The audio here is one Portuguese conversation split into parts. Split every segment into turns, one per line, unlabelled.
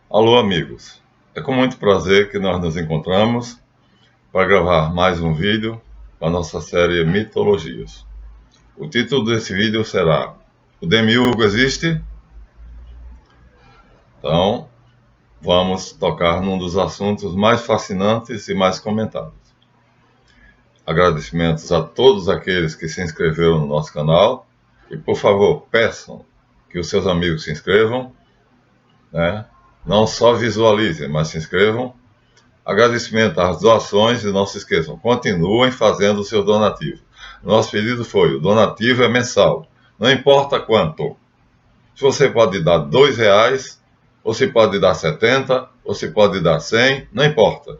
Alô, amigos. É com muito prazer que nós nos encontramos para gravar mais um vídeo da nossa série Mitologias. O título desse vídeo será O Demiurgo Existe? Então, vamos tocar num dos assuntos mais fascinantes e mais comentados. Agradecimentos a todos aqueles que se inscreveram no nosso canal e, por favor, peçam que os seus amigos se inscrevam, né? Não só visualizem, mas se inscrevam. Agradecimento às doações e não se esqueçam, continuem fazendo o seu donativo. Nosso pedido foi, o donativo é mensal, não importa quanto. Se você pode dar R$2, ou se pode dar 70, ou se pode dar 100, não importa.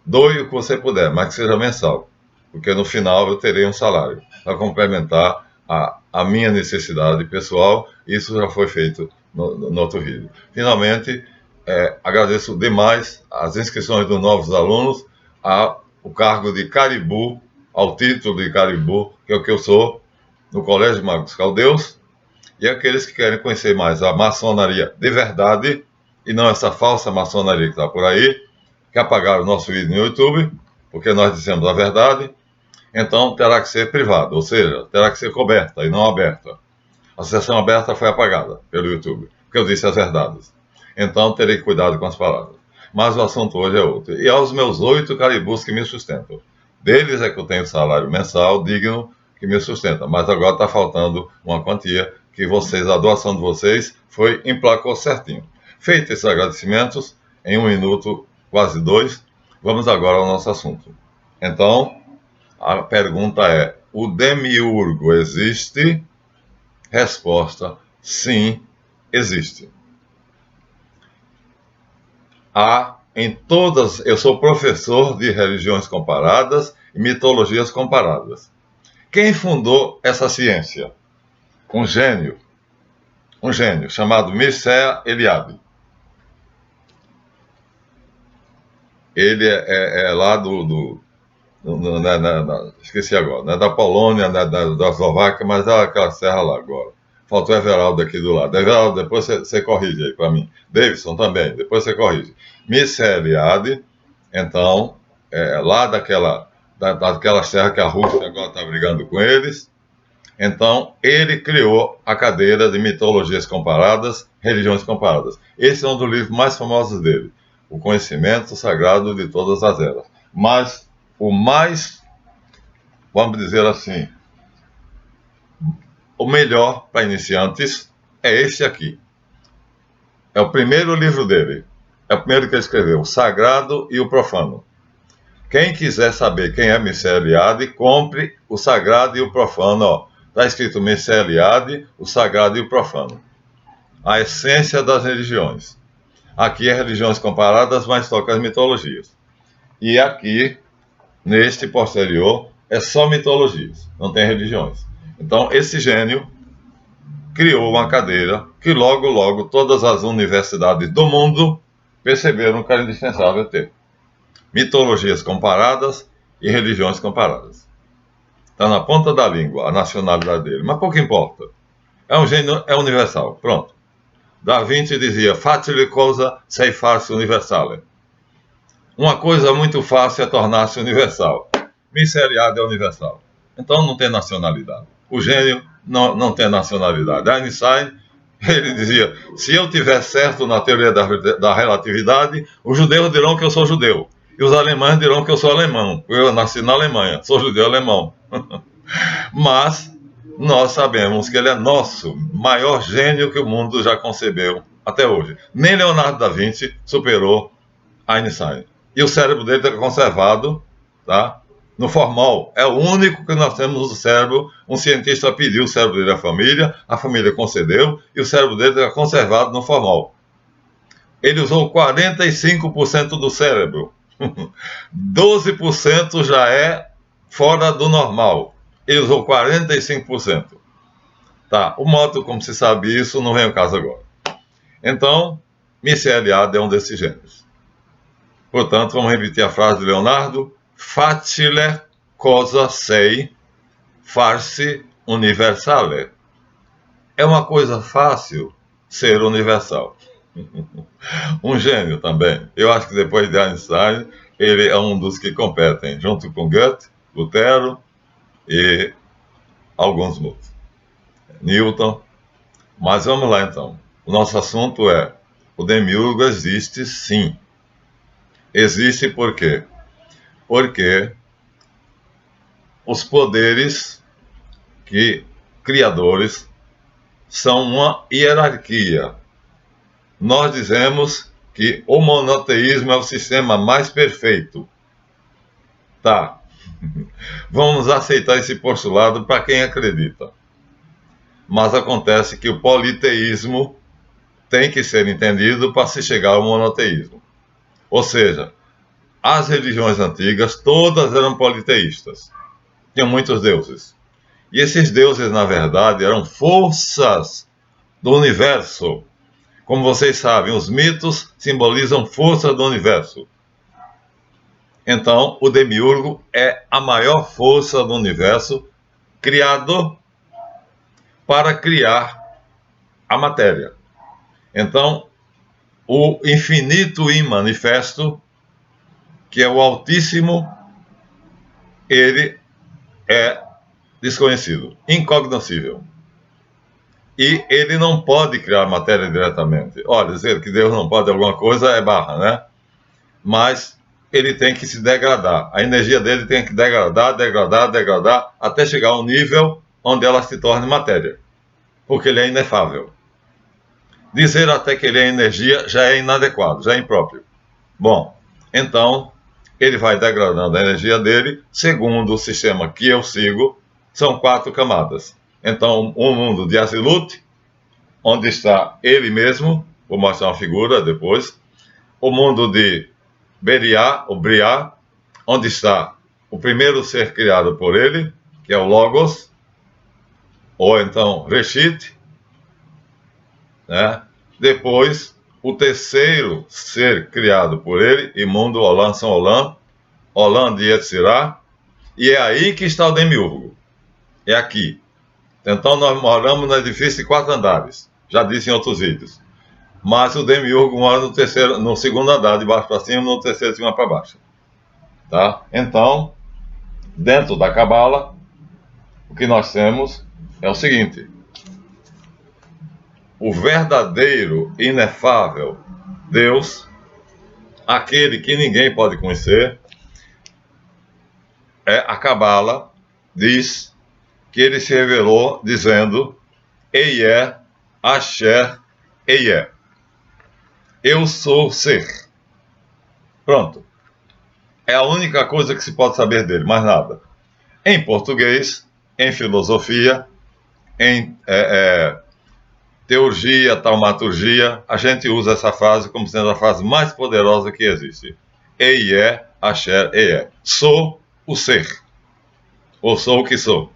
Doe o que você puder, mas que seja mensal, porque no final eu terei um salário para complementar a minha necessidade pessoal. Isso já foi feito no outro vídeo. Finalmente, agradeço demais as inscrições dos novos alunos ao cargo de Caribu, ao título de Caribu, que é o que eu sou, no Colégio Magos Caldeus, e aqueles que querem conhecer mais a maçonaria de verdade, e não essa falsa maçonaria que está por aí, que apagaram o nosso vídeo no YouTube, porque nós dissemos a verdade, então terá que ser privado, ou seja, terá que ser coberta e não aberta. A sessão aberta foi apagada pelo YouTube, porque eu disse as verdades. Então terei cuidado com as palavras. Mas o assunto hoje é outro. E aos meus 8 caribus que me sustentam. Deles é que eu tenho salário mensal digno que me sustenta. Mas agora está faltando uma quantia que vocês, a doação de vocês, emplacou certinho. Feitos esses agradecimentos, em 1 minuto, quase 2, vamos agora ao nosso assunto. Então, a pergunta é, o demiurgo existe? Resposta, sim, existe. Eu sou professor de religiões comparadas e mitologias comparadas. Quem fundou essa ciência? Um gênio chamado Mircea Eliade. Ele é lá esqueci agora, não é da Polônia, não é da Eslováquia, mas é aquela serra lá agora. Faltou o Everaldo aqui do lado. Everaldo, depois você corrige aí para mim. Davidson também, depois você corrige. Mircea Eliade, então, lá daquela serra que a Rússia agora está brigando com eles. Então, ele criou a cadeira de mitologias comparadas, religiões comparadas. Esse é um dos livros mais famosos dele, O Conhecimento Sagrado de Todas as Eras. Mas o mais, vamos dizer assim, o melhor para iniciantes é este aqui. É o primeiro livro dele. É o primeiro que ele escreveu, O Sagrado e o Profano. Quem quiser saber quem é Mircea Eliade, compre O Sagrado e o Profano. Está escrito Mircea Eliade, O Sagrado e o Profano. A essência das religiões. Aqui é religiões comparadas, mas toca as mitologias. E aqui, neste posterior, é só mitologias, não tem religiões. Então, esse gênio criou uma cadeira que logo todas as universidades do mundo perceberam que era indispensável ter. Mitologias comparadas e religiões comparadas. Está na ponta da língua a nacionalidade dele, mas pouco importa. É um gênio, é universal, pronto. Da Vinci dizia, facile cosa sei farsi universale. Uma coisa muito fácil é tornar-se universal. Mircea Eliade é universal. Então não tem nacionalidade. O gênio não tem nacionalidade. Einstein, ele dizia, se eu tiver certo na teoria da relatividade, os judeus dirão que eu sou judeu. E os alemães dirão que eu sou alemão. Eu nasci na Alemanha, sou judeu alemão. Mas nós sabemos que ele é nosso maior gênio que o mundo já concebeu até hoje. Nem Leonardo da Vinci superou Einstein. E o cérebro dele está conservado, tá? No formol. É o único que nós temos no cérebro. Um cientista pediu o cérebro dele a família concedeu, e o cérebro dele está conservado no formol. Ele usou 45% do cérebro. 12% já é fora do normal. Ele usou 45%. Tá, o modo como se sabe isso não vem ao caso agora. Então, Mircea Eliade é um desses gênios. Portanto, vamos repetir a frase de Leonardo. Facile cosa sei farsi universale. É uma coisa fácil ser universal. Um gênio também. Eu acho que depois de Einstein, ele é um dos que competem, junto com Goethe, Lutero e alguns outros. Newton. Mas vamos lá então. O nosso assunto é: o demiurgo existe sim. Existe por quê? Porque os poderes criadores são uma hierarquia. Nós dizemos que o monoteísmo é o sistema mais perfeito. Tá. Vamos aceitar esse postulado para quem acredita. Mas acontece que o politeísmo tem que ser entendido para se chegar ao monoteísmo. Ou seja, as religiões antigas todas eram politeístas. Tinham muitos deuses. E esses deuses, na verdade, eram forças do universo. Como vocês sabem, os mitos simbolizam forças do universo. Então, o demiurgo é a maior força do universo criado para criar a matéria. Então, o infinito imanifesto, que é o Altíssimo, ele é desconhecido, incognoscível. E ele não pode criar matéria diretamente. Olha, dizer que Deus não pode alguma coisa é barra, né? Mas ele tem que se degradar. A energia dele tem que degradar, até chegar ao nível onde ela se torne matéria. Porque ele é inefável. Dizer até que ele é energia já é inadequado, já é impróprio. Bom, então ele vai degradando a energia dele, segundo o sistema que eu sigo, são 4 camadas. Então, um mundo de Azilut, onde está ele mesmo, vou mostrar uma figura depois. O mundo de Beriá, ou Briá, onde está o primeiro ser criado por ele, que é o Logos, ou então Reshit, né? Depois, o terceiro ser criado por ele, Imundo, Olam, São Olam, Olam de Yetzirah, e é aí que está o demiurgo. É aqui. Então, nós moramos no edifício de 4 andares, já disse em outros vídeos. Mas o demiurgo mora no segundo andar, de baixo para cima, no terceiro de cima para baixo. Tá? Então, dentro da Cabala, o que nós temos é o seguinte: o verdadeiro, inefável Deus, aquele que ninguém pode conhecer, a Cabala diz que ele se revelou dizendo: Eié, Asher, Eié. Eu sou ser. Pronto. É a única coisa que se pode saber dele, mais nada. Em português, em filosofia, em teurgia, taumaturgia, a gente usa essa frase como sendo a frase mais poderosa que existe. Eié, Asher, Eié. Sou o ser. Ou sou o que sou.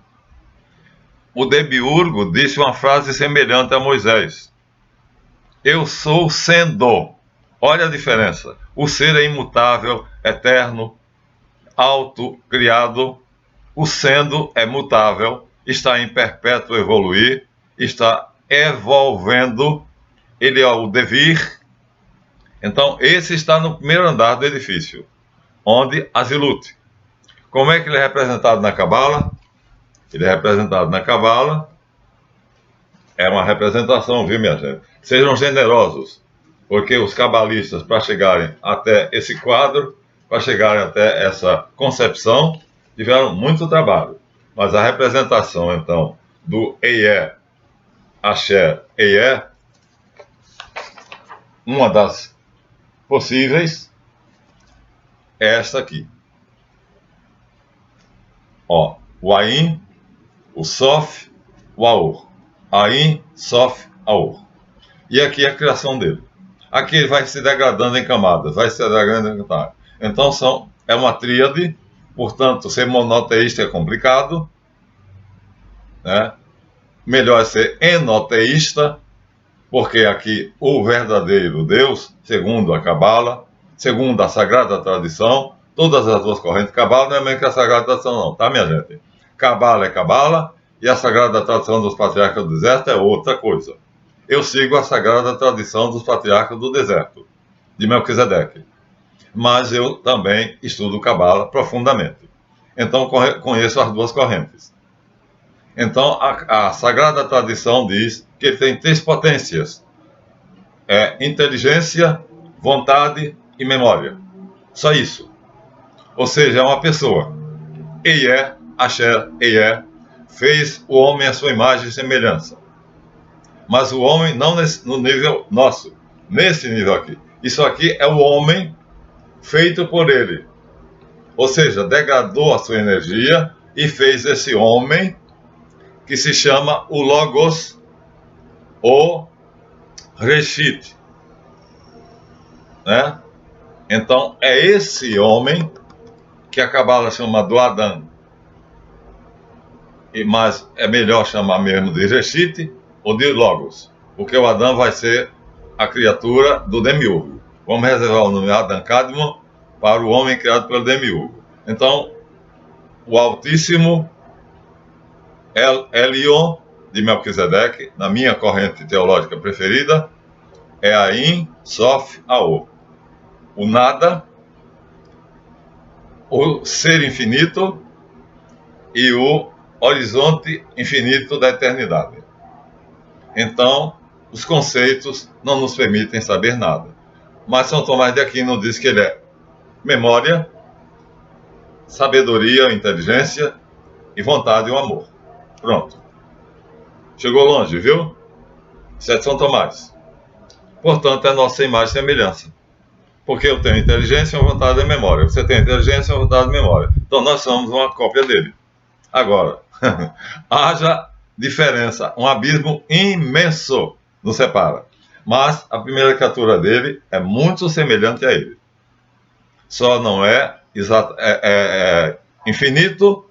O demiurgo disse uma frase semelhante a Moisés: eu sou sendo. Olha a diferença. O ser é imutável, eterno, autocriado. O sendo é mutável, está em perpétuo evoluir, está evolvendo. Ele é o devir. Então, esse está no primeiro andar do edifício, onde Azilut. Como é que ele é representado na Cabala? Ele é representado na Cabala. É uma representação, viu, minha gente? Sejam generosos, porque os cabalistas, para chegarem até esse quadro, para chegarem até essa concepção, tiveram muito trabalho. Mas a representação, então, do Eié, Asher, Eié, uma das possíveis é esta aqui. Ó, o Ain, o Sof, o Aur. Ain, Sof, Aur. E aqui é a criação dele. Aqui ele vai se degradando em camadas, vai se degradando em camadas. Então é uma tríade, portanto, ser monoteísta é complicado, né? Melhor é ser enoteísta, porque aqui o verdadeiro Deus, segundo a Cabala, segundo a Sagrada Tradição, todas as duas correntes, Cabala não é mesmo que a Sagrada Tradição não, tá, minha gente? Cabala é Cabala, e a Sagrada Tradição dos Patriarcas do Deserto é outra coisa. eu sigo a sagrada tradição dos patriarcas do deserto, de Melquisedeque. Mas eu também estudo Cabala profundamente. Então conheço as duas correntes. Então a sagrada tradição diz que ele tem três potências: inteligência, vontade e memória. Só isso. Ou seja, é uma pessoa. Eié, Axé, Eié, fez o homem à sua imagem e semelhança. Mas o homem não no nível nosso, nesse nível aqui. Isso aqui é o homem feito por ele. Ou seja, degradou a sua energia e fez esse homem que se chama o Logos, ou Reshit. Né? Então, é esse homem que a Cabala chama do Adão. Mas é melhor chamar mesmo de Reshit ou de Logos, porque o Adão vai ser a criatura do Demiurgo. Vamos reservar o nome Adão Cadmon para o homem criado pelo Demiurgo. Então, o Altíssimo Elion de Melquisedeque, na minha corrente teológica preferida, é Ain Sof Aor. O nada, o ser infinito e o horizonte infinito da eternidade. Então, os conceitos não nos permitem saber nada. Mas São Tomás de Aquino diz que ele é memória, sabedoria, inteligência e vontade e o amor. Pronto. Chegou longe, viu? Isso é de São Tomás. Portanto, é nossa imagem e semelhança. Porque eu tenho inteligência, uma vontade e memória. Você tem inteligência, uma vontade e memória. Então, nós somos uma cópia dele. Agora, haja diferença, um abismo imenso nos separa. Mas a primeira criatura dele é muito semelhante a ele. Só não é infinito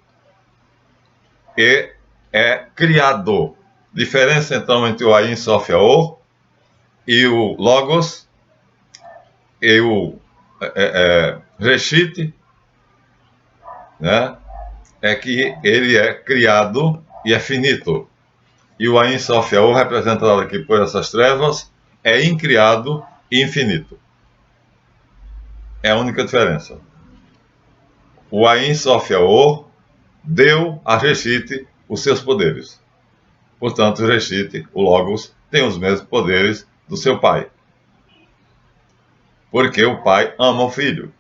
e é criador. Diferença então entre o Ain Sof Aor e o Logos e o Reshit, né? É que ele é criado e é finito. E o Ain Sof Aor, representado aqui por essas trevas, é incriado e infinito. É a única diferença. O Ain Sof Aor deu a Reshit os seus poderes. Portanto, o Reshit, o Logos, tem os mesmos poderes do seu pai. Porque o pai ama o filho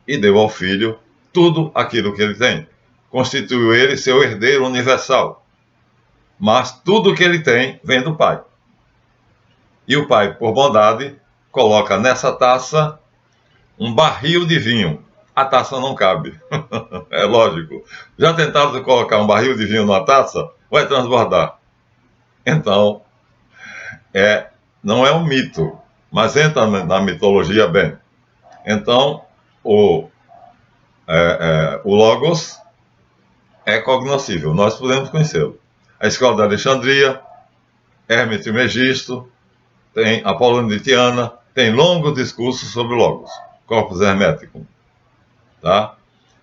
e deu ao filho tudo aquilo que ele tem. Constituiu ele seu herdeiro universal. Mas tudo que ele tem vem do pai. E o pai, por bondade, coloca nessa taça um barril de vinho. A taça não cabe. É lógico. Já tentaram colocar um barril de vinho numa taça? Vai transbordar. Então, não é um mito, mas entra na mitologia bem. Então, o Logos é cognoscível, nós podemos conhecê-lo. A escola de Alexandria, Hermes Trismegisto, tem Apolônio de Tiana, tem longos discursos sobre o Logos, Corpus Hermeticum. Tá?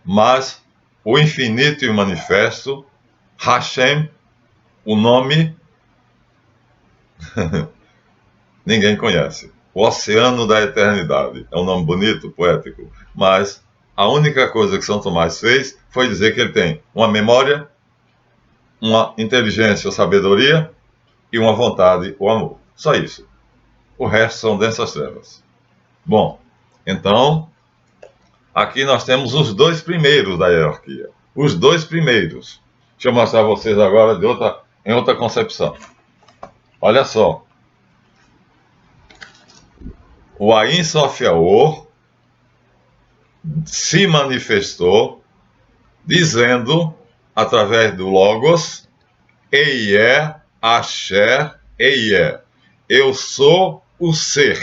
Mas o infinito e o manifesto, Hashem, o nome, ninguém conhece. O Oceano da Eternidade. É um nome bonito, poético, mas a única coisa que São Tomás fez foi dizer que ele tem uma memória, uma inteligência ou sabedoria e uma vontade ou amor. Só isso. O resto são densas trevas. Bom, então, aqui nós temos os dois primeiros da hierarquia. Os dois primeiros. Deixa eu mostrar a vocês agora em outra concepção. Olha só. O Ain Sof Aor se manifestou dizendo, através do Logos, Eié, Axé, Eié. Eu sou o ser.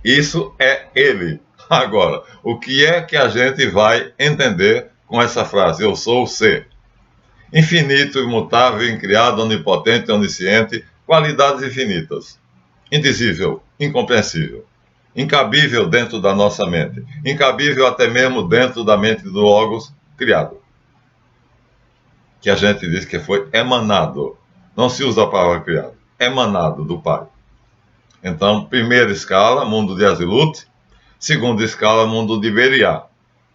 Isso é ele. Agora, o que é que a gente vai entender com essa frase? Eu sou o ser. Infinito, imutável, incriado, onipotente, onisciente, qualidades infinitas. Indizível, incompreensível. Incabível dentro da nossa mente. Incabível até mesmo dentro da mente do Logos criado. Que a gente diz que foi emanado. Não se usa a palavra criado. emanado do Pai. Então, primeira escala, mundo de Azilut. Segunda escala, mundo de Beriá.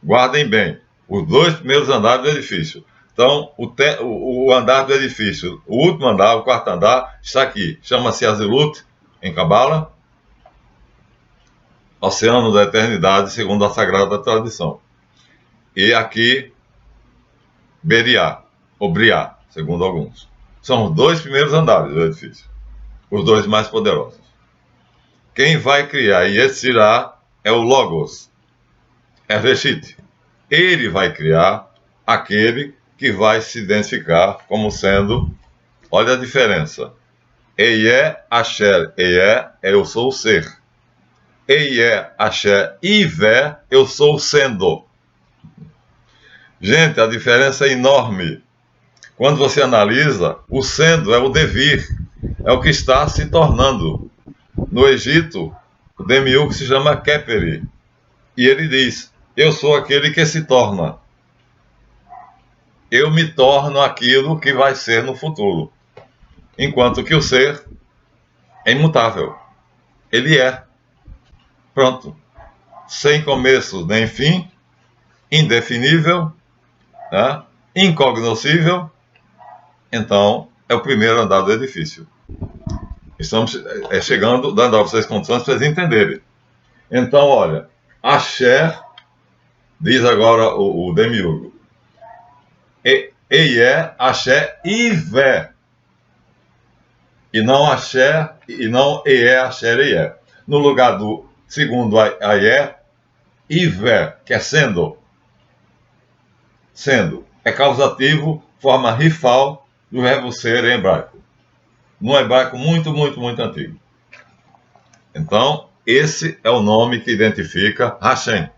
Guardem bem, os 2 primeiros andares do edifício. Então, o andar do edifício, o último andar, o 4º andar, está aqui. Chama-se Azilut, em Cabala, Oceano da Eternidade, segundo a Sagrada Tradição. E aqui, Beriá, ou Briá, segundo alguns. São os 2 primeiros andares do edifício, os 2 mais poderosos. Quem vai criar e estirar é o Logos, é Reshit. Ele vai criar aquele que vai se identificar como sendo, olha a diferença, Eie, Asher, Eie, eu sou o ser. Eie, Asher, Ivé, eu sou o sendo. Gente, a diferença é enorme. Quando você analisa, o sendo é o devir, é o que está se tornando. No Egito, o demiurgo se chama Keperi, e ele diz, eu sou aquele que se torna. Eu me torno aquilo que vai ser no futuro. Enquanto que o ser é imutável. Ele é. Pronto. Sem começo nem fim, indefinível, né? Incognoscível. Então, é o primeiro andar do edifício. Estamos chegando, dando a vocês condições para vocês entenderem. Então, olha, Asher, diz agora o demiurgo, Eie, Asher, Ivé. E não Asher, e não Eie, Asher, Eie. No lugar do segundo Aie, Ivé, que é sendo. Sendo. É causativo, forma rifal do verbo ser em hebraico. Num hebraico muito, muito, muito antigo. Então, esse é o nome que identifica Hashem.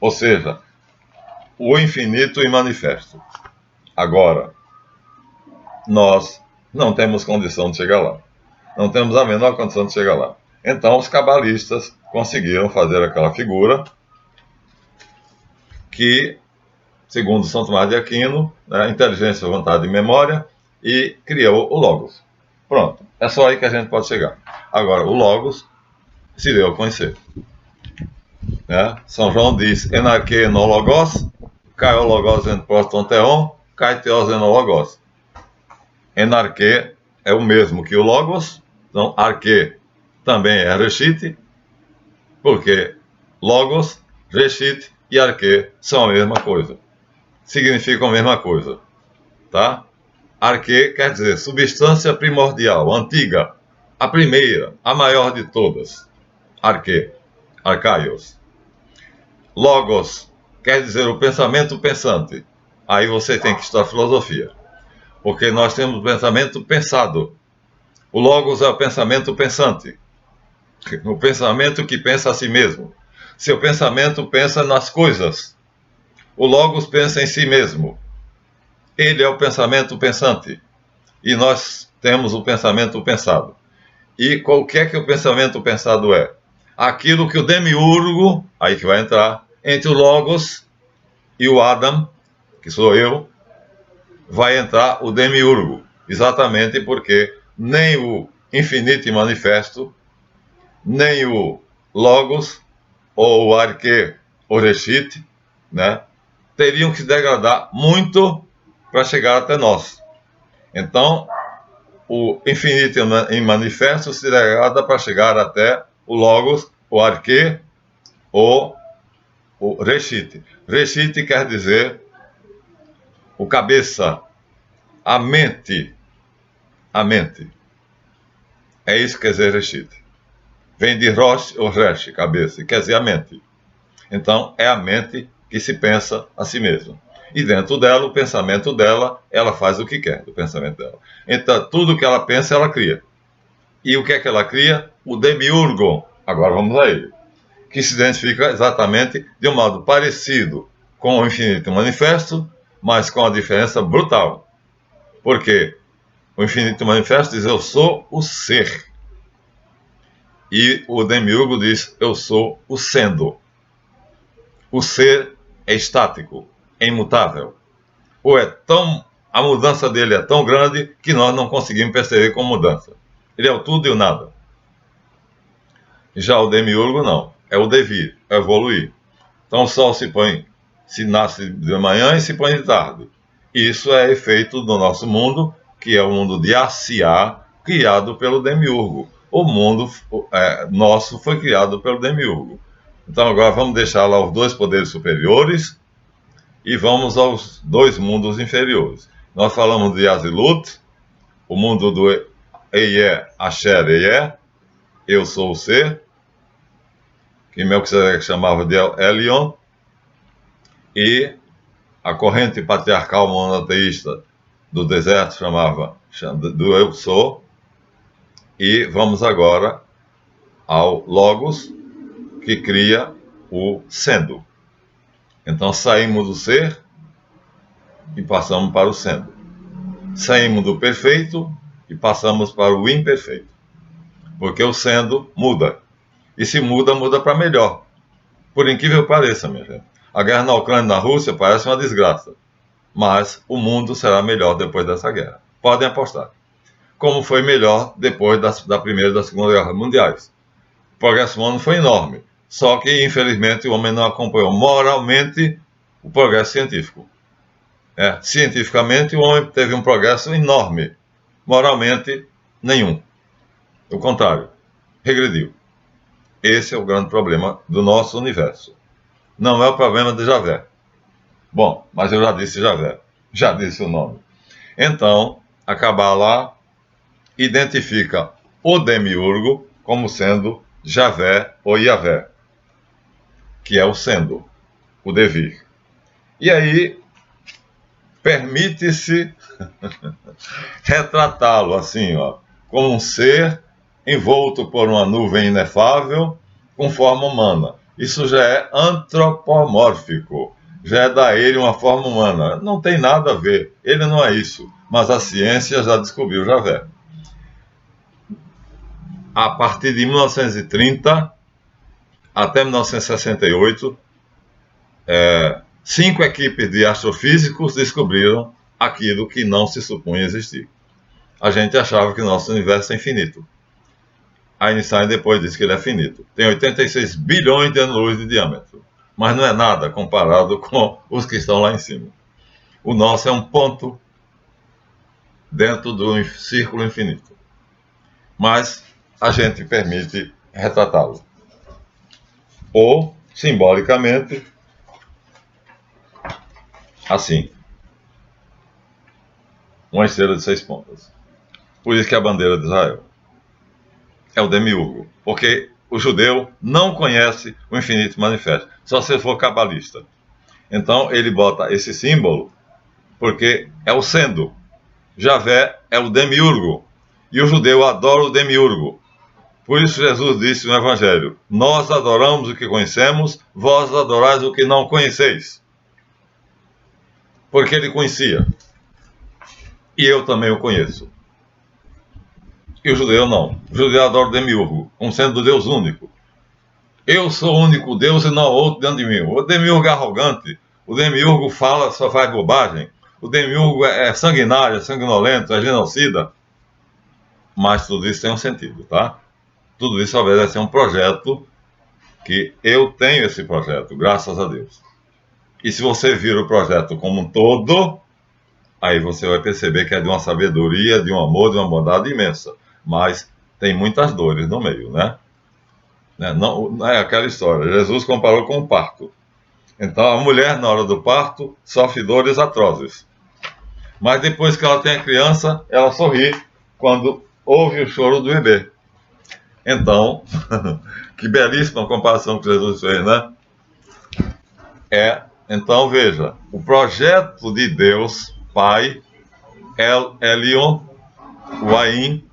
Ou seja, o infinito e manifesto. Agora, nós não temos condição de chegar lá. Não temos a menor condição de chegar lá. Então, os cabalistas conseguiram fazer aquela figura que, segundo São Tomás de Aquino, né, inteligência, vontade e memória, e criou o Logos. Pronto, é só aí que a gente pode chegar. Agora, o Logos se deu a conhecer. Né? São João diz, enarque no Logos, kai o Logos en proston theon, kai theos en Logos. Enarque é o mesmo que o Logos, então arque também é Reshit, porque Logos, Reshit e arque são a mesma coisa. Significam a mesma coisa. Tá? Arque quer dizer substância primordial, antiga, a primeira, a maior de todas. Arque, arcaios. Logos quer dizer o pensamento pensante. Aí você tem que estudar filosofia. Porque nós temos o pensamento pensado. O Logos é o pensamento pensante. O pensamento que pensa a si mesmo. Seu pensamento pensa nas coisas. O Logos pensa em si mesmo. Ele é o pensamento pensante. E nós temos o pensamento pensado. E qual que é que o pensamento pensado é? Aquilo que o demiurgo, aí que vai entrar, entre o Logos e o Adam, que sou eu, vai entrar o demiurgo. Exatamente porque nem o infinito e manifesto, nem o Logos, ou o Arque, ou Reshit, né, teriam que se degradar muito para chegar até nós. Então, o infinito e manifesto se degrada para chegar até o Logos, o Arque, ou o Reshit. Reshit quer dizer o cabeça, a mente. A mente. É isso que quer dizer Reshit. Vem de Rosh ou Resh, cabeça, quer dizer a mente. Então, é a mente que se pensa a si mesma. E dentro dela, o pensamento dela, ela faz o que quer do pensamento dela. Então, tudo que ela pensa, ela cria. E o que é que ela cria? O demiurgo. Agora vamos a ele. Que se identifica exatamente de um modo parecido com o infinito manifesto, mas com a diferença brutal. Porque o infinito manifesto diz, eu sou o ser. E o demiurgo diz, eu sou o sendo. O ser é estático, é imutável. Ou a mudança dele é tão grande que nós não conseguimos perceber como mudança. Ele é o tudo e o nada. Já o demiurgo não, é o devir, é evoluir. Então o sol se nasce de manhã e se põe de tarde. Isso é efeito do nosso mundo, que é o mundo de Asiá, criado pelo demiurgo. O mundo nosso foi criado pelo demiurgo. Então agora vamos deixar lá os dois poderes superiores e vamos aos dois mundos inferiores. Nós falamos de Azilut, o mundo do Eie, Asher, Eie, eu sou o ser, que Melquisedeque chamava de Elion, e a corrente patriarcal monoteísta do deserto chamava do eu sou, e vamos agora ao Logos, que cria o sendo. Então saímos do ser e passamos para o sendo. Saímos do perfeito e passamos para o imperfeito. Porque o sendo muda. E se muda, muda para melhor. Por incrível que pareça, minha gente. A guerra na Ucrânia e na Rússia parece uma desgraça. Mas o mundo será melhor depois dessa guerra. Podem apostar. Como foi melhor depois da Primeira e da Segunda Guerra Mundiais. O progresso humano foi enorme. Só que, infelizmente, o homem não acompanhou moralmente o progresso científico. Cientificamente, o homem teve um progresso enorme. Moralmente, nenhum. O contrário, regrediu. Esse é o grande problema do nosso universo. Não é o problema de Javé. Bom, mas eu já disse Javé. Já disse o nome. Então, a Cabala identifica o demiurgo como sendo Javé ou Yavé, que é o sendo, o devir. E aí, permite-se retratá-lo assim, como um ser envolto por uma nuvem inefável, com forma humana. Isso já é antropomórfico, já é dar a ele uma forma humana. Não tem nada a ver, ele não é isso, mas a ciência já descobriu Javé. A partir de 1930 até 1968, 5 equipes de astrofísicos descobriram aquilo que não se supunha existir. A gente achava que o nosso universo é infinito. Einstein depois disse que ele é finito. Tem 86 bilhões de anos-luz de diâmetro. Mas não é nada comparado com os que estão lá em cima. O nosso é um ponto dentro do círculo infinito. Mas a gente permite retratá-lo. Ou, simbolicamente, assim. Uma estrela de 6 pontas. Por isso que é a bandeira de Israel é o demiurgo, porque o judeu não conhece o infinito manifesto, só se for cabalista. Então ele bota esse símbolo porque é o sendo. Javé é o demiurgo, e o judeu adora o demiurgo. Por isso Jesus disse no Evangelho: nós adoramos o que conhecemos, vós adorais o que não conheceis. Porque ele conhecia, e eu também o conheço. E o judeu não. O judeu adora o demiurgo, como sendo do Deus único. Eu sou o único Deus e não há outro dentro de mim. O demiurgo é arrogante. O demiurgo fala, só faz bobagem. O demiurgo é sanguinário, é sanguinolento, é genocida. Mas tudo isso tem um sentido, tá? Tudo isso obedece a um projeto que eu tenho esse projeto, graças a Deus. E se você vir o projeto como um todo, aí você vai perceber que é de uma sabedoria, de um amor, de uma bondade imensa. Mas tem muitas dores no meio, né? Não é aquela história. Jesus comparou com o parto. Então, a mulher, na hora do parto, sofre dores atrozes. Mas depois que ela tem a criança, ela sorri quando ouve o choro do bebê. Então, que belíssima comparação que Jesus fez, né? Então, veja, o projeto de Deus, Pai, El Elion, o Ain,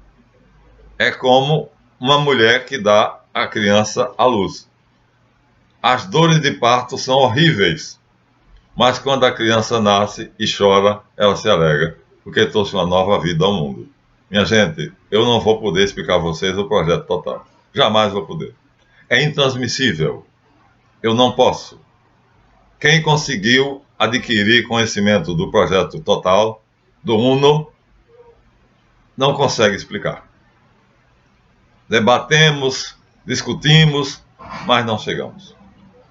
é como uma mulher que dá a criança à luz. As dores de parto são horríveis, mas quando a criança nasce e chora, ela se alegra, porque trouxe uma nova vida ao mundo. Minha gente, eu não vou poder explicar a vocês o projeto total. Jamais vou poder. É intransmissível. Eu não posso. Quem conseguiu adquirir conhecimento do projeto total, do Uno, não consegue explicar. debatemos, discutimos, mas não chegamos.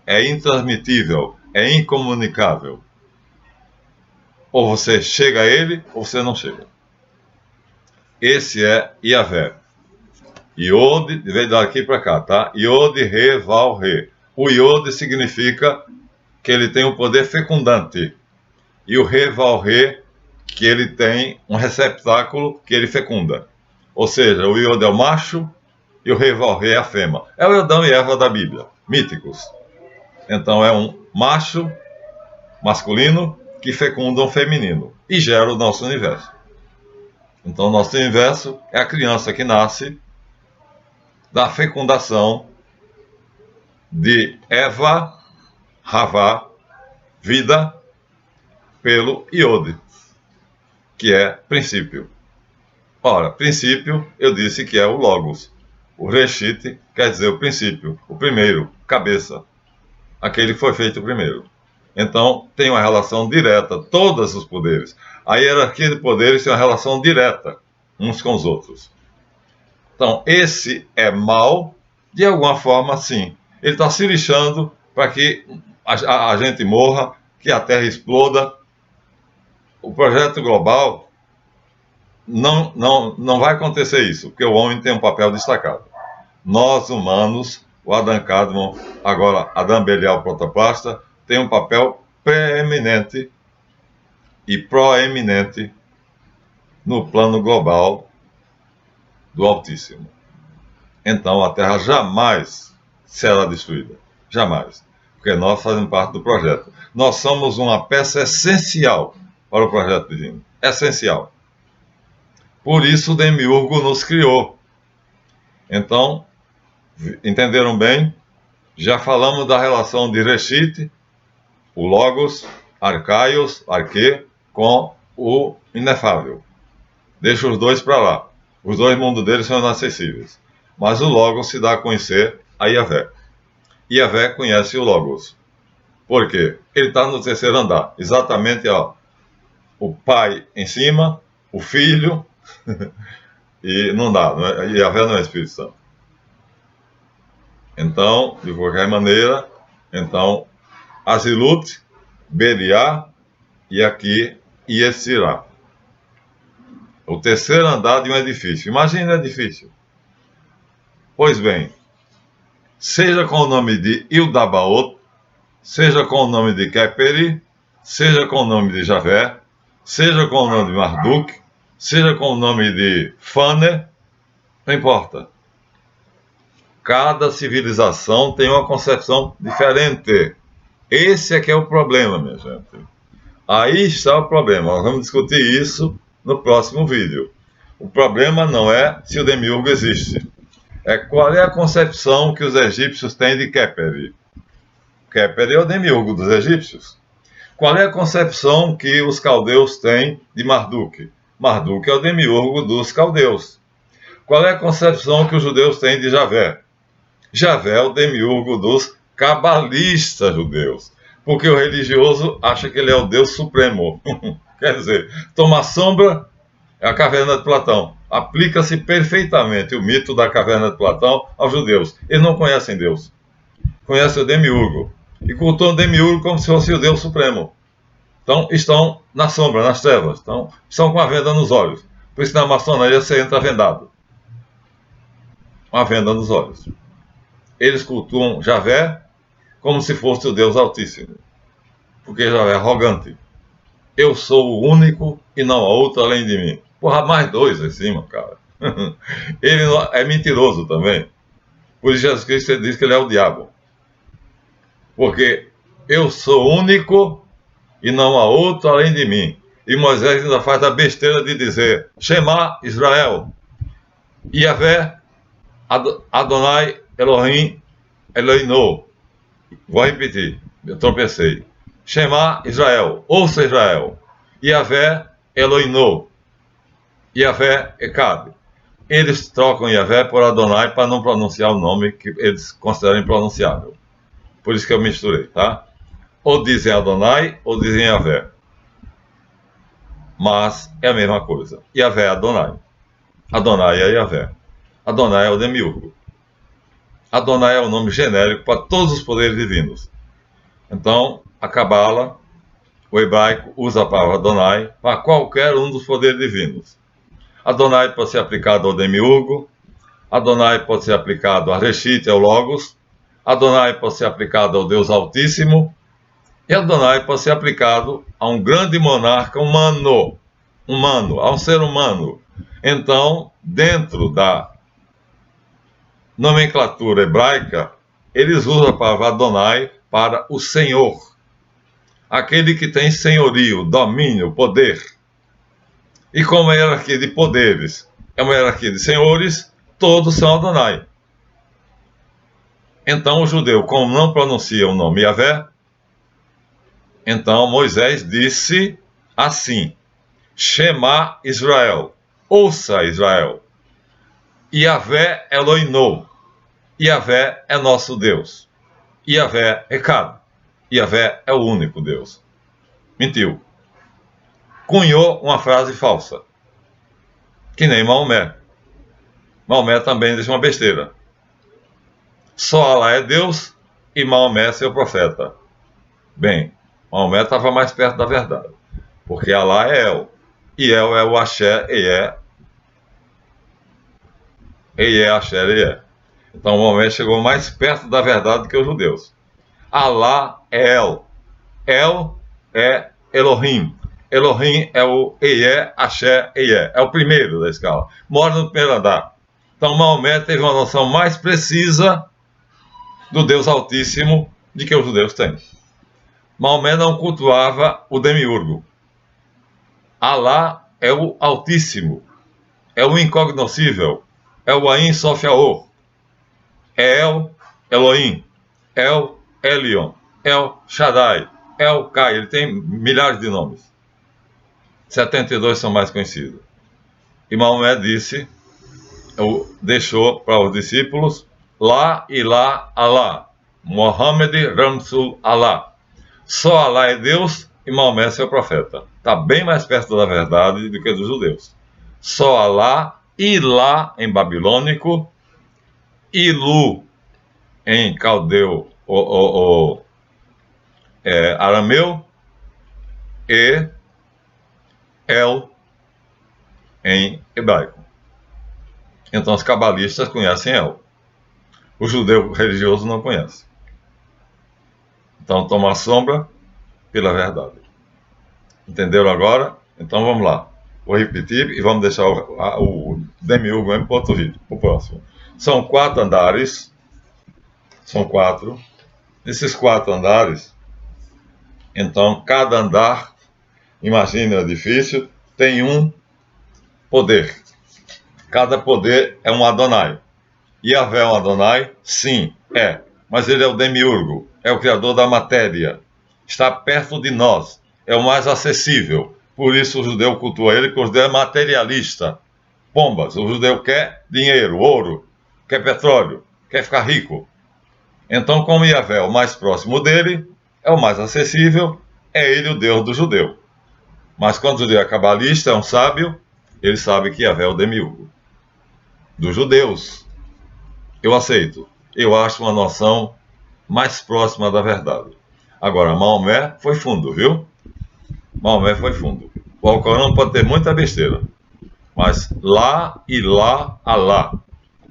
É intransmitível, é incomunicável. Ou você chega a ele, ou você não chega. Esse é Yahvé. Iode, veio daqui para cá, tá? Iode, Re, Val, Re. O Iode significa que ele tem um poder fecundante. E o Re, Val, Re, que ele tem um receptáculo que ele fecunda. Ou seja, o Iode é o macho e o Re, Val, Re é a fêmea. É o Adão e Eva da Bíblia, míticos. Então é um macho masculino que fecunda um feminino e gera o nosso universo. Então o nosso universo é a criança que nasce da fecundação de Eva, Havá, vida, pelo Iode, que é princípio. Ora, princípio, eu disse que é o Logos. O Reshit quer dizer o princípio, o primeiro, cabeça. Aquele que foi feito primeiro. Então, tem uma relação direta, todos os poderes. A hierarquia de poderes tem uma relação direta uns com os outros. Então, esse é mal, de alguma forma, sim. Ele está se lixando para que a gente morra, que a Terra exploda. O projeto global não vai acontecer isso, porque o homem tem um papel destacado. Nós, humanos, o Adam Kadmon, agora Adam Belial Protoplasta, tem um papel preeminente e proeminente no plano global do Altíssimo. Então a Terra jamais será destruída. Jamais. Porque nós fazemos parte do projeto. Nós somos uma peça essencial para o projeto divino. Essencial. Por isso o Demiurgo nos criou. Então, entenderam bem? Já falamos da relação de Reshit, o Logos, Arcaios, Arque, com o inefável. Deixa os dois para lá. Os dois mundos deles são inacessíveis. Mas o Logos se dá a conhecer a Yahvé. Yahvé conhece o Logos. Por quê? Ele está no terceiro andar. Exatamente, ó, o pai em cima, o filho, e não dá. Yahvé não é Espírito Santo. Então, de qualquer maneira, então, Azilut, Beliá e aqui Yetzirá. O terceiro andar de um edifício. Imagina o edifício. Pois bem, seja com o nome de Ildabaot, seja com o nome de Keperi, seja com o nome de Javé, seja com o nome de Marduk, seja com o nome de Fane, não importa. Cada civilização tem uma concepção diferente. Esse é que é o problema, minha gente. Aí está o problema. Nós vamos discutir isso no próximo vídeo. O problema não é se o Demiurgo existe. É qual é a concepção que os egípcios têm de Keperi. Keperi é o Demiurgo dos egípcios. Qual é a concepção que os caldeus têm de Marduk? Marduk é o Demiurgo dos caldeus. Qual é a concepção que os judeus têm de Javé? Javé é o Demiurgo dos cabalistas judeus. Porque o religioso acha que ele é o Deus Supremo. Quer dizer, toma sombra é a caverna de Platão. Aplica-se perfeitamente o mito da caverna de Platão aos judeus. Eles não conhecem Deus. Conhecem o Demiurgo. E cultuam o Demiurgo como se fosse o Deus Supremo. Então, estão na sombra, nas trevas. Então, estão com a venda nos olhos. Por isso, na maçonaria, você entra vendado. Uma venda nos olhos. Eles cultuam Javé como se fosse o Deus Altíssimo. Porque Javé é arrogante. Eu sou o único e não há outro além de mim. Porra, mais dois em cima, cara. Ele é mentiroso também. Por isso Jesus Cristo diz que ele é o diabo. Porque eu sou único e não há outro além de mim. E Moisés ainda faz a besteira de dizer: Shema Israel, Yahvé Adonai Elohim Eloheinu. Vou repetir, eu tropecei. Shema Israel, ouça Israel. Yahvé Eloheinu. Yahvé Echad. Eles trocam Yahvé por Adonai para não pronunciar o nome que eles consideram impronunciável. Por isso que eu misturei, tá? Ou dizem Adonai ou dizem Yahvé. Mas é a mesma coisa. Yahvé é Adonai. Adonai é Yahvé. Adonai é o demiurgo. Adonai é o nome genérico para todos os poderes divinos. Então, a Cabala, o hebraico, usa a palavra Adonai para qualquer um dos poderes divinos. Adonai pode ser aplicado ao demiurgo, Adonai pode ser aplicado a Reshit, ao Logos, Adonai pode ser aplicado ao Deus Altíssimo, e Adonai pode ser aplicado a um grande monarca humano, a um ser humano. Então, dentro da nomenclatura hebraica, eles usam a palavra Adonai para o Senhor, aquele que tem senhorio, domínio, poder. E como a hierarquia de poderes é uma hierarquia de senhores, todos são Adonai. Então o judeu, como não pronuncia o nome Yahvé, então Moisés disse assim: Shema Israel, ouça Israel, Yahvé Elohinou, Yahvé é nosso Deus, Yahvé é Echad, Yahvé é o único Deus. Mentiu. Cunhou uma frase falsa, que nem Maomé. Maomé também disse uma besteira. Só Alá é Deus e Maomé é seu profeta. Bem, Maomé estava mais perto da verdade, porque Alá é El, e El é o Axé, Eié, Axé, Eié. Então Maomé chegou mais perto da verdade do que os judeus. Alá é El é Elohim, Elohim é o Eié, Axé, Eié, é o primeiro da escala, mora no primeiro andar. Então Maomé teve uma noção mais precisa do Deus Altíssimo de que os judeus têm. Maomé não cultuava o demiurgo. Alá é o Altíssimo, é o incognoscível, é o Ain Sof Yaor, é El Elohim, El Elion, El Shaddai, El Kai, ele tem milhares de nomes. 72 são mais conhecidos. E Maomé deixou para os discípulos La Ilá Alá, Mohammed Ramsul Alá. Só Alá é Deus e Maomé é seu profeta. Está bem mais perto da verdade do que dos judeus. Só Alá, Ilá em babilônico, Ilu em caldeu, arameu, e El em hebraico. Então os cabalistas conhecem El. O judeu religioso não conhece. Então toma a sombra pela verdade. Entenderam agora? Então vamos lá. Vou repetir e vamos deixar o demiurgo mesmo para outro vídeo, para o próximo. São 4 andares. São 4. Nesses 4 andares, então cada andar, imagine o edifício, tem um poder. Cada poder é um Adonai. Yahvé é um Adonai? Sim, é. Mas ele é o demiurgo, é o criador da matéria. Está perto de nós, é o mais acessível. Por isso o judeu cultua ele, porque o judeu é materialista. Pombas, o judeu quer dinheiro, ouro, quer petróleo, quer ficar rico. Então, como Yahvé é o mais próximo dele, é o mais acessível, é ele o Deus do judeu. Mas quando o judeu é cabalista, é um sábio, ele sabe que Yahvé é o demiurgo. Dos judeus, eu aceito. Eu acho uma noção mais próxima da verdade. Agora, Maomé foi fundo, viu? Maomé foi fundo. O Alcorão pode ter muita besteira, mas lá e lá, Alá.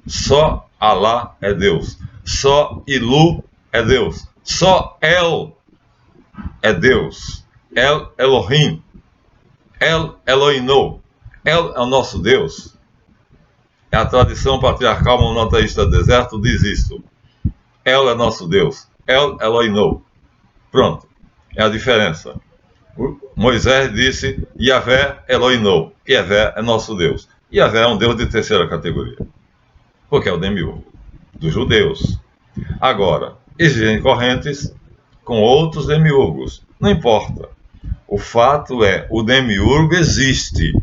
Só Alá é Deus. Só Ilu é Deus. Só El é Deus. El Elohim. El Elohinou. El é o nosso Deus. A tradição patriarcal monoteísta do deserto diz isso. El é nosso Deus. El Elohinou. Pronto. É a diferença. Moisés disse Yahvé Elohinou. Yahvé é nosso Deus. Yahvé é um Deus de terceira categoria. Porque é o demiurgo dos judeus. Agora, existem correntes com outros demiurgos. Não importa. O fato é, o demiurgo existe.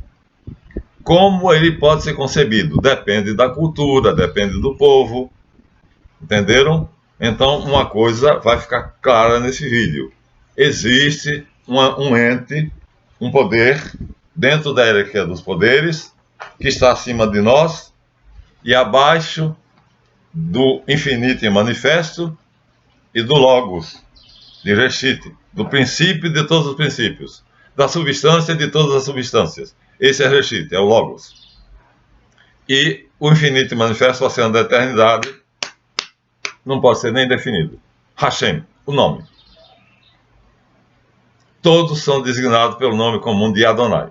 Como ele pode ser concebido? Depende da cultura, depende do povo. Entenderam? Então, uma coisa vai ficar clara nesse vídeo. Existe um ente, um poder, dentro da hierarquia dos poderes, que está acima de nós, e abaixo do infinito e manifesto e do Logos, de Reshit, do princípio de todos os princípios, da substância de todas as substâncias. Esse é Reshit, é o Logos. E o infinito e manifesto, o oceano da eternidade, não pode ser nem definido. Hashem, o nome. Todos são designados pelo nome comum de Adonai.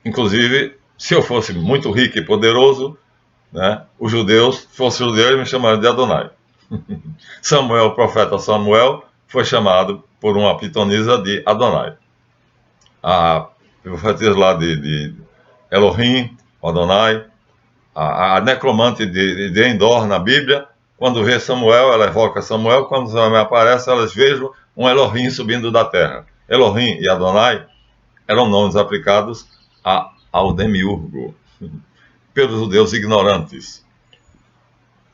Inclusive, se eu fosse muito rico e poderoso, né, os judeus, se fossem judeus, me chamariam de Adonai. Samuel, o profeta Samuel, foi chamado por uma pitonisa de Adonai. A profetisa lá de Elohim, Adonai, a necromante de Endor na Bíblia, quando vê Samuel, ela evoca Samuel, quando Samuel aparece, elas vejam um Elohim subindo da terra. Elohim e Adonai eram nomes aplicados ao demiurgo, pelos judeus ignorantes,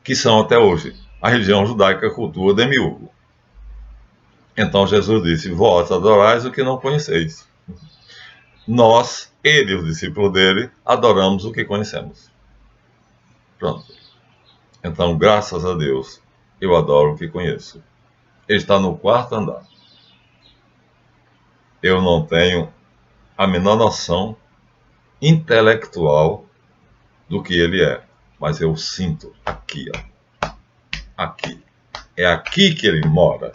que são até hoje. A religião judaica cultua o demiurgo. Então Jesus disse: vós adorais o que não conheceis. Nós, ele e os discípulos dele, adoramos o que conhecemos. Pronto. Então, graças a Deus, eu adoro o que conheço. Ele está no quarto andar. Eu não tenho a menor noção intelectual do que ele é, mas eu sinto aqui, ó. Aqui. É aqui que ele mora.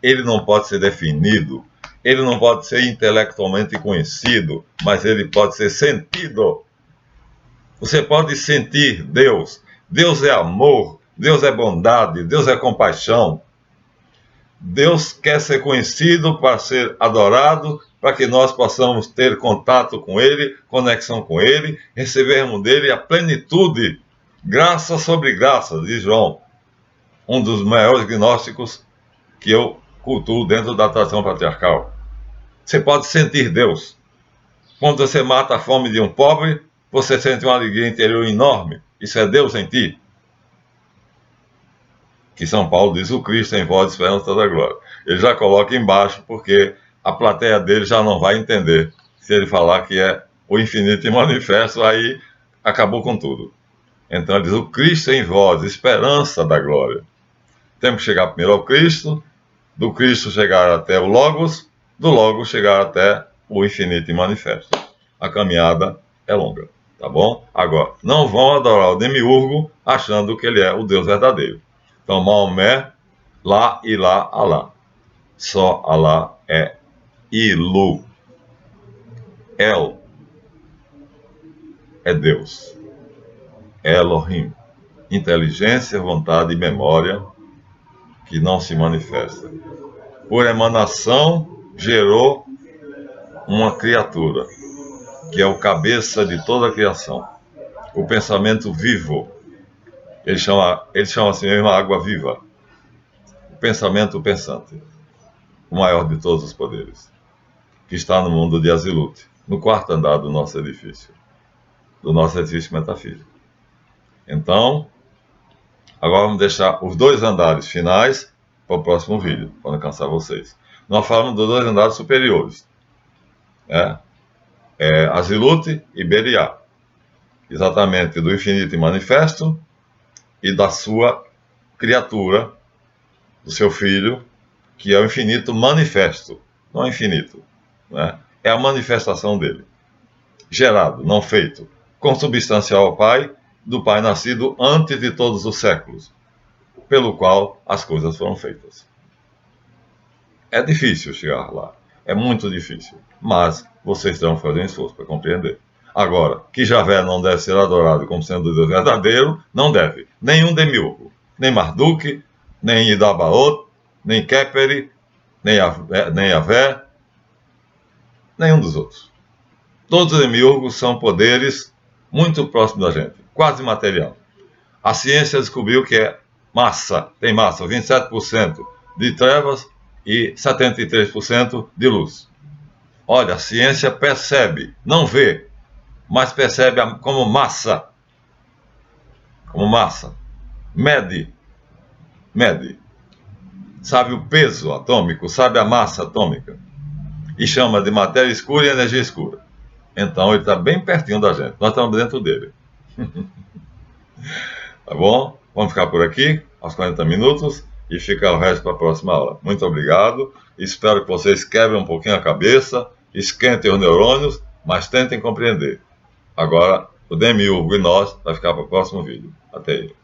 Ele não pode ser definido, ele não pode ser intelectualmente conhecido, mas ele pode ser sentido. Você pode sentir Deus. Deus é amor, Deus é bondade, Deus é compaixão. Deus quer ser conhecido para ser adorado, para que nós possamos ter contato com Ele, conexão com Ele, recebermos dele a plenitude, graça sobre graça, diz João, um dos maiores gnósticos que eu cultuo dentro da tradição patriarcal. Você pode sentir Deus. Quando você mata a fome de um pobre, você sente uma alegria interior enorme. Isso é Deus em ti. Que São Paulo diz: o Cristo em vós, esperança da glória. Ele já coloca embaixo, porque a plateia dele já não vai entender. Se ele falar que é o infinito e manifesto, aí acabou com tudo. Então ele diz: o Cristo em vós, esperança da glória. Temos que chegar primeiro ao Cristo, do Cristo chegar até o Logos, do Logos chegar até o infinito e manifesto. A caminhada é longa, tá bom? Agora, não vão adorar o demiurgo achando que ele é o Deus verdadeiro. Então, Maomé, lá e lá, Alá. Só Alá é Ilu. El é Deus. Elohim, inteligência, vontade e memória que não se manifesta. Por emanação, gerou uma criatura, que é o cabeça de toda a criação. O pensamento vivo. Ele chama assim mesmo a água viva. O pensamento pensante. O maior de todos os poderes. Que está no mundo de Azilut, no quarto andar do nosso edifício. Do nosso edifício metafísico. Então, agora vamos deixar os dois andares finais para o próximo vídeo, para não cansar vocês. Nós falamos dos dois andares superiores. Azilut e Beriá. Exatamente do infinito e manifesto e da sua criatura, do seu filho, que é o infinito manifesto, não é infinito. É a manifestação dele. Gerado, não feito, consubstancial ao Pai, do Pai nascido antes de todos os séculos, pelo qual as coisas foram feitas. É difícil chegar lá, é muito difícil, mas vocês terão que fazer um esforço para compreender. Agora, que Javé não deve ser adorado como sendo Deus verdadeiro, não deve. Nenhum demiurgo, nem Marduk, nem Idabaot, nem Keperi, nem Yavé, nenhum dos outros. Todos os demiurgos são poderes muito próximos da gente, quase material. A ciência descobriu que é massa, tem massa, 27% de trevas e 73% de luz. Olha, a ciência percebe, não vê, mas percebe como massa. Como massa. Mede. Sabe o peso atômico, sabe a massa atômica. E chama de matéria escura e energia escura. Então ele está bem pertinho da gente. Nós estamos dentro dele. Tá bom? Vamos ficar por aqui, aos 40 minutos, e ficar o resto para a próxima aula. Muito obrigado. Espero que vocês quebrem um pouquinho a cabeça, esquentem os neurônios, mas tentem compreender. Agora, o Demiurgo e nós vai ficar para o próximo vídeo. Até aí.